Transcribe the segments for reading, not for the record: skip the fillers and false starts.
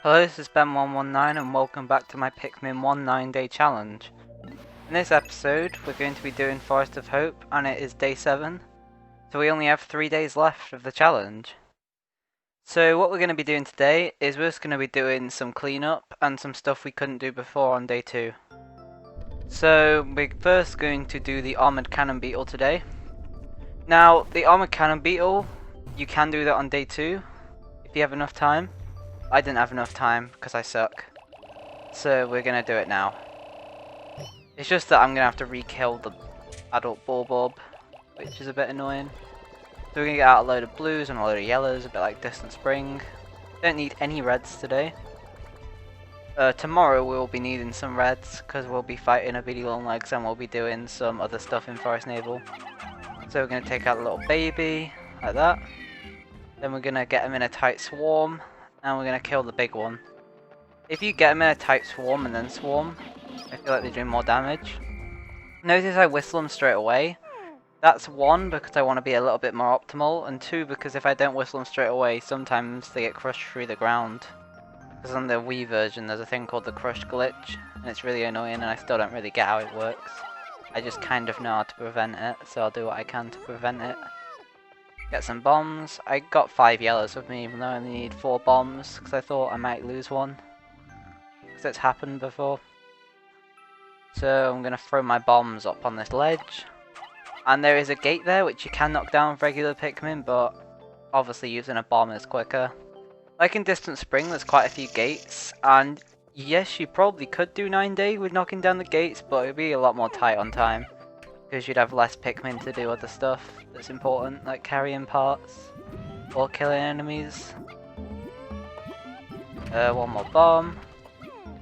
Hello, this is Ben119 and welcome back to my Pikmin 1 9-day challenge. In this episode, we're going to be doing Forest of Hope and it is day 7, so we only have 3 days left of the challenge. So what we're going to be doing today is we're just going to be doing some cleanup and some stuff we couldn't do before on day 2. So we're first going to do the Armored Cannon Beetle today. Now, the Armored Cannon Beetle, you can do that on day 2 if you have enough time. I didn't have enough time because I suck. So we're going to do it now. It's just that I'm going to have to re-kill the adult Bulborb, which is a bit annoying. So we're going to get out a load of blues and a load of yellows, a bit like Distant Spring. Don't need any reds today. Tomorrow we'll be needing some reds because we'll be fighting a Beady Longlegs and we'll be doing some other stuff in Forest Naval. So we're going to take out the little baby, like that. Then we're going to get him in a tight swarm, and we're going to kill the big one. If you get him in a tight swarm and then swarm, I feel like they're doing more damage. Notice I whistle them straight away. That's 1, because I want to be a little bit more optimal, and 2, because if I don't whistle them straight away, sometimes they get crushed through the ground. Because on the Wii version there's a thing called the crush glitch, and it's really annoying and I still don't really get how it works. I just kind of know how to prevent it, so I'll do what I can to prevent it. Get some bombs. I got 5 yellows with me even though I only need 4 bombs because I thought I might lose one. Because it's happened before. So I'm going to throw my bombs up on this ledge. And there is a gate there which you can knock down with regular Pikmin, but obviously using a bomb is quicker. Like in Distant Spring there's quite a few gates, and yes, you probably could do 9-day with knocking down the gates, but it would be a lot more tight on time. Because you'd have less Pikmin to do other stuff that's important, like carrying parts or killing enemies. One more bomb,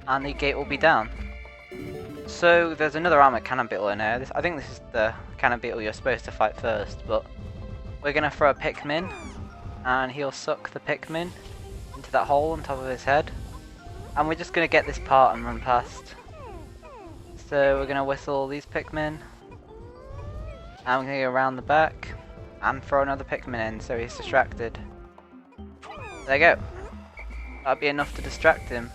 and the gate will be down. So there's another Armored Cannon Beetle in here. I think this is the Cannon Beetle you're supposed to fight first, but we're going to throw a Pikmin, and he'll suck the Pikmin into that hole on top of his head. And we're just going to get this part and run past. So we're going to whistle all these Pikmin. And we're going to go around the back and throw another Pikmin in so he's distracted. There you go. That'll be enough to distract him.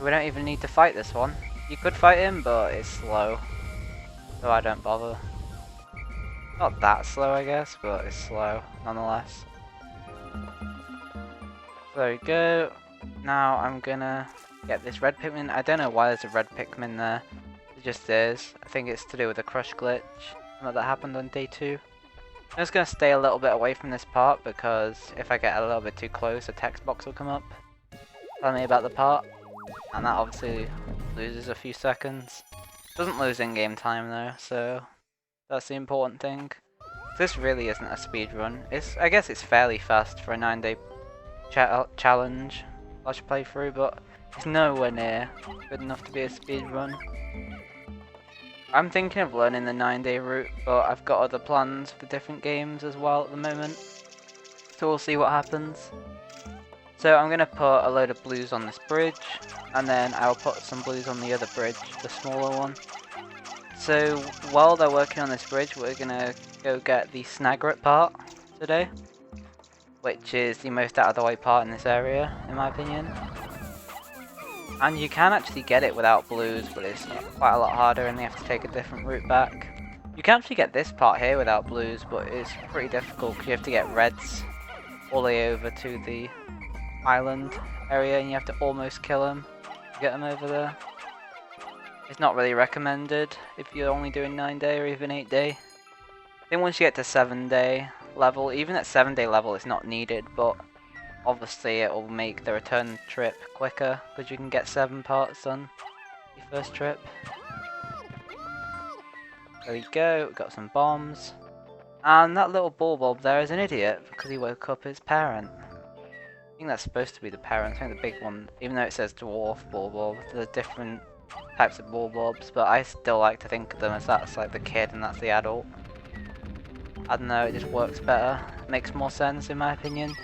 We don't even need to fight this one. You could fight him, but it's slow. So I don't bother. Not that slow, I guess, but it's slow nonetheless. There we go. Now I'm gonna get this red Pikmin. I don't know why there's a red Pikmin there. It just is. I think it's to do with the crush glitch that happened on day 2. I'm just going to stay a little bit away from this part because if I get a little bit too close a text box will come up telling me about the part, and that obviously loses a few seconds. Doesn't lose in-game time though, so that's the important thing. This really isn't a speed run. I guess it's fairly fast for a 9-day challenge / playthrough, but it's nowhere near good enough to be a speed run. I'm thinking of learning the 9-day route, but I've got other plans for different games as well at the moment. So we'll see what happens. So I'm going to put a load of blues on this bridge, and then I'll put some blues on the other bridge, the smaller one. So while they're working on this bridge, we're going to go get the Snagret part today, which is the most out of the way part in this area, in my opinion. And you can actually get it without blues, but it's quite a lot harder and you have to take a different route back. You can actually get this part here without blues, but it's pretty difficult because you have to get reds all the way over to the island area and you have to almost kill them to get them over there. It's not really recommended if you're only doing 9-day or even 8-day. I think once you get to 7-day level, even at 7-day level it's not needed, but obviously it will make the return trip quicker because you can get 7 parts on your first trip. There we go, we've got some bombs. And that little Bulborb there is an idiot because he woke up his parent. I think that's supposed to be the parent. I think the big one, even though it says dwarf Bulborb, there's different types of Bulborbs, but I still like to think of them as that's like the kid and that's the adult. I don't know, it just works better. It makes more sense in my opinion.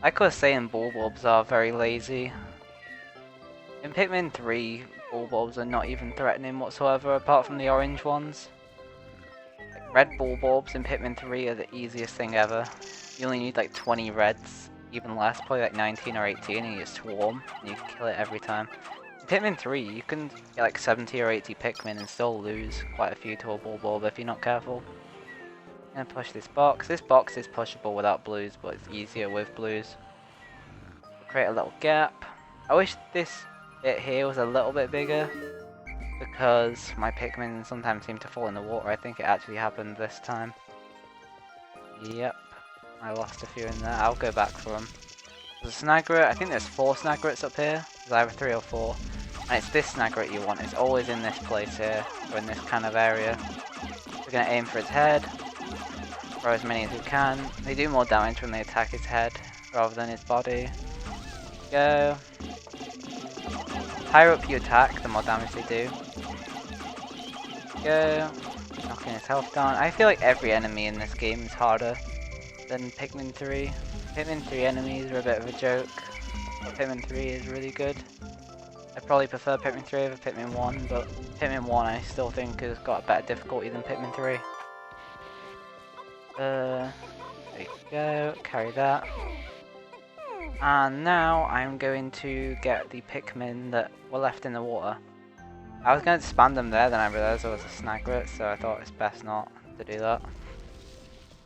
Like I was saying, Bulborbs are very lazy. In Pikmin 3, Bulborbs are not even threatening whatsoever apart from the orange ones. Like, red Bulborbs in Pikmin 3 are the easiest thing ever. You only need like 20 reds even less, probably like 19 or 18, and you just swarm, and you kill it every time. In Pikmin 3, you can get like 70 or 80 Pikmin and still lose quite a few to a Bulborb if you're not careful. I'm gonna push this box. This box is pushable without blues, but it's easier with blues. Create a little gap. I wish this bit here was a little bit bigger, because my Pikmin sometimes seem to fall in the water. I think it actually happened this time. Yep, I lost a few in there. I'll go back for them. There's a Snagret. I think there's 4 Snagrets up here. There's either 3 or 4. And it's this Snagret you want. It's always in this place here, or in this kind of area. We're going to aim for its head. Throw as many as we can. They do more damage when they attack his head, rather than his body. Go. Higher up you attack, the more damage they do. Go. Knocking his health down. I feel like every enemy in this game is harder than Pikmin 3. Pikmin 3 enemies are a bit of a joke. Pikmin 3 is really good. I probably prefer Pikmin 3 over Pikmin 1, but Pikmin 1 I still think has got a better difficulty than Pikmin 3. There you go, carry that. And now I'm going to get the Pikmin that were left in the water. I was going to spam them there, then I realised there was a Snagret, so I thought it's best not to do that. So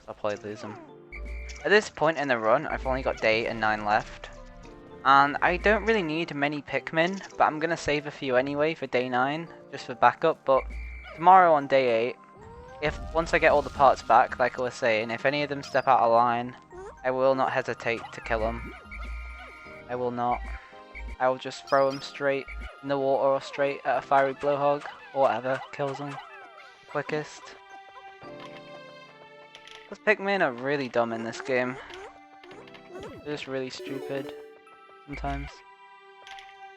I'll probably lose them. At this point in the run, I've only got day 8 and 9 left. And I don't really need many Pikmin, but I'm going to save a few anyway for day 9, just for backup. But tomorrow on day 8, once I get all the parts back, like I was saying, if any of them step out of line, I will not hesitate to kill them. I will not. I will just throw them straight in the water or straight at a fiery blowhog, or whatever kills them quickest. Those Pikmin are really dumb in this game. They're just really stupid sometimes.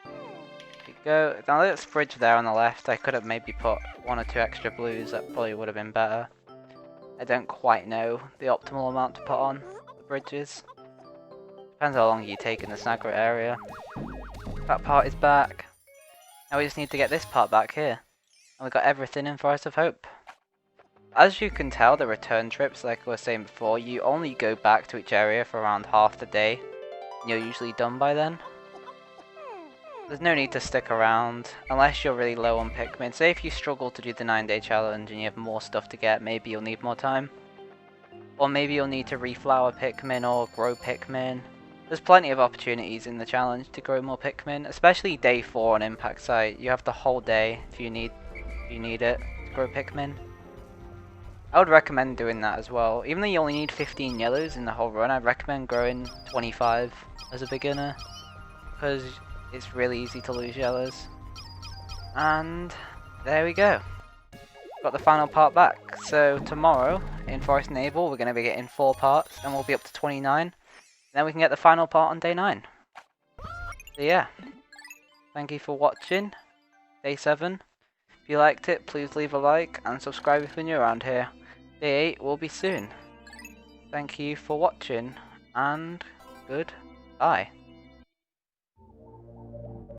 There you go. Now there's a bridge there on the left. I could have maybe put 1 or 2 extra blues, that probably would have been better. I don't quite know the optimal amount to put on the bridges. Depends how long you take in the Snagret area. That part is back. Now we just need to get this part back here. And we got everything in Forest of Hope. As you can tell, the return trips, like I was saying before, you only go back to each area for around half the day. And you're usually done by then. There's no need to stick around, unless you're really low on Pikmin. Say if you struggle to do the 9-day challenge and you have more stuff to get, maybe you'll need more time. Or maybe you'll need to reflower Pikmin or grow Pikmin. There's plenty of opportunities in the challenge to grow more Pikmin, especially day 4 on Impact Site. You have the whole day if you need it to grow Pikmin. I would recommend doing that as well. Even though you only need 15 yellows in the whole run, I'd recommend growing 25 as a beginner, because it's really easy to lose yellows. And there we go. Got the final part back. So tomorrow in Forest Navel we're going to be getting 4 parts and we'll be up to 29. Then we can get the final part on day 9. So yeah, thank you for watching day 7. If you liked it, please leave a like and subscribe if you're new around here. Day 8 will be soon. Thank you for watching and goodbye.